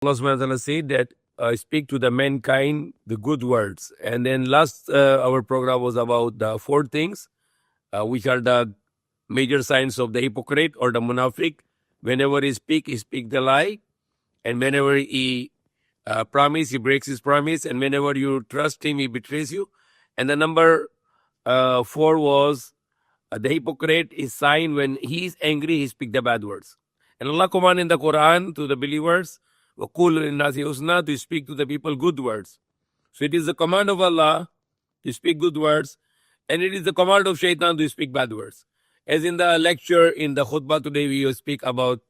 Allah subhanahu wa ta'ala said that speak to the mankind the good words. And then last our program was about the four things, which are the major signs of the hypocrite or the munafiq. Whenever he speak the lie. And whenever he promise, he breaks his promise. And whenever you trust him, he betrays you. And the number 4 was the hypocrite is sign when he is angry, he speak the bad words. And Allah command in the Quran to the believers, وَقُولُ لِلنَّاسِ حُسْنًا, to speak to the people good words. So it is the command of Allah to speak good words, and it is the command of Shaytan to speak bad words. As in the lecture in the khutbah today, we will speak about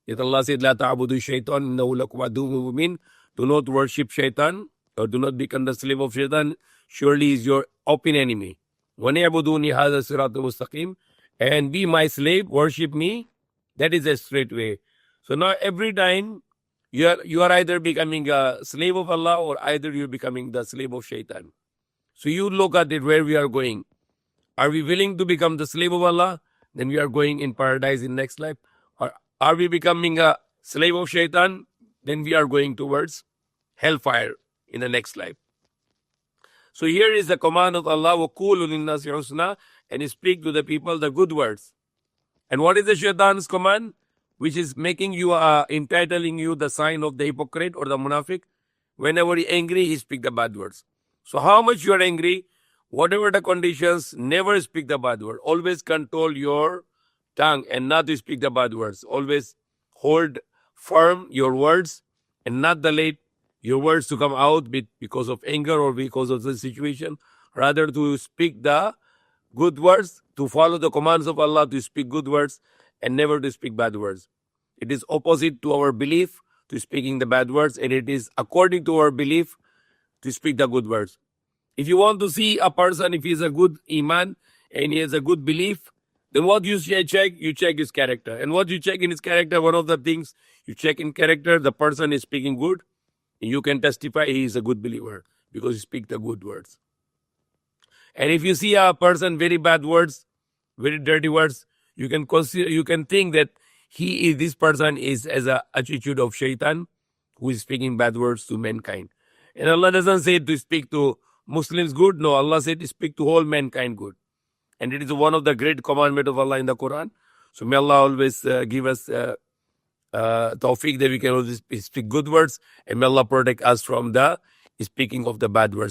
that Allah said, لَا تَعْبُدُوا الشَّيْطَانَ إِنَّهُ لَكُمْ عَدُوٌّ مُبِينٌ. Do not worship Shaytan, or do not become the slave of Shaytan. Surely he is your open enemy. وَنِعْبُدُونِ هَذَا الصِّرَاطُ الْمُسْتَقِيمُ. And be my slave, worship me. That is a straight way. So now every time you are either becoming a slave of Allah or either you're becoming the slave of Shaitan. So you look at it where we are going. Are we willing to become the slave of Allah? Then we are going in paradise in next life. Or are we becoming a slave of Shaitan? Then we are going towards hellfire in the next life. So here is the command of Allah, وَقُولُ لِلنَّاسِ حُسْنًا, and speak to the people the good words. And what is the Shaitan's command? Which is making you, entitling you the sign of the hypocrite or the munafiq. Whenever he angry, he speak the bad words. So how much you are angry, whatever the conditions, never speak the bad word. Always control your tongue and not to speak the bad words. Always hold firm your words and not let your words to come out because of anger or because of the situation. Rather to speak the good words, to follow the commands of Allah, to speak good words and never to speak bad words. It is opposite to our belief to speaking the bad words, and it is according to our belief to speak the good words. If you want to see a person, if he is a good iman and he has a good belief, then what you check? You check his character. And what you check in his character, one of the things you check in character, the person is speaking good, and you can testify he is a good believer because he speaks the good words. And if you see a person very bad words, very dirty words, you can consider, you can think that this person is as a attitude of Shaitan, who is speaking bad words to mankind. And Allah doesn't say to speak to Muslims good. No, Allah said to speak to whole mankind good. And it is one of the great commandments of Allah in the Quran. So may Allah always give us tawfiq that we can always speak good words. And may Allah protect us from the speaking of the bad words.